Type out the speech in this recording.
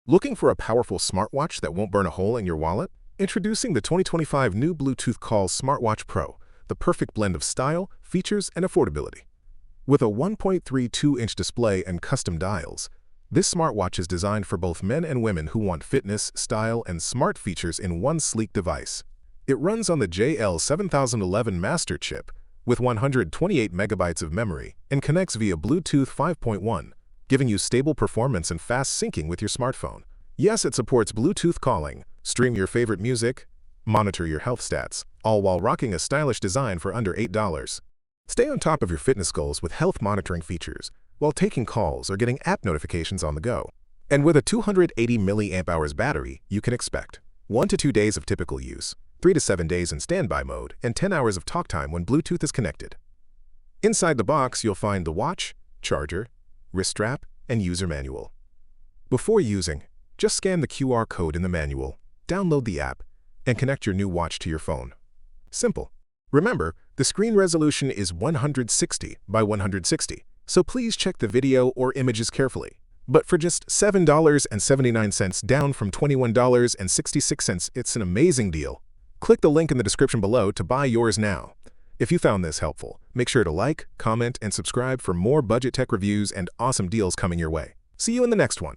Looking for a powerful smartwatch that won't burn a hole in your wallet? Introducing the 2025 new Bluetooth Call Smartwatch Pro, the perfect blend of style, features, and affordability. With a 1.32-inch display and custom dials, this smartwatch is designed for both men and women who want fitness, style, and smart features in one sleek device. It runs on the JL7011 master chip with 128 megabytes of memory and connects via Bluetooth 5.1, giving you stable performance and fast syncing with your smartphone. Yes, it supports Bluetooth calling, stream your favorite music, monitor your health stats, all while rocking a stylish design for under $8. Stay on top of your fitness goals with health monitoring features while taking calls or getting app notifications on the go. And with a 280 mAh battery, you can expect 1 to 2 days of typical use, 3 to 7 days in standby mode, and 10 hours of talk time when Bluetooth is connected. Inside the box, you'll find the watch, charger, wrist strap, and user manual. Before using, just scan the QR code in the manual, download the app, and connect your new watch to your phone. Simple. Remember, the screen resolution is 160 by 160, so please check the video or images carefully. But for just $7.79 down from $21.66, it's an amazing deal. Click the link in the description below to buy yours now. If you found this helpful, make sure to like, comment, and subscribe for more budget tech reviews and awesome deals coming your way. See you in the next one.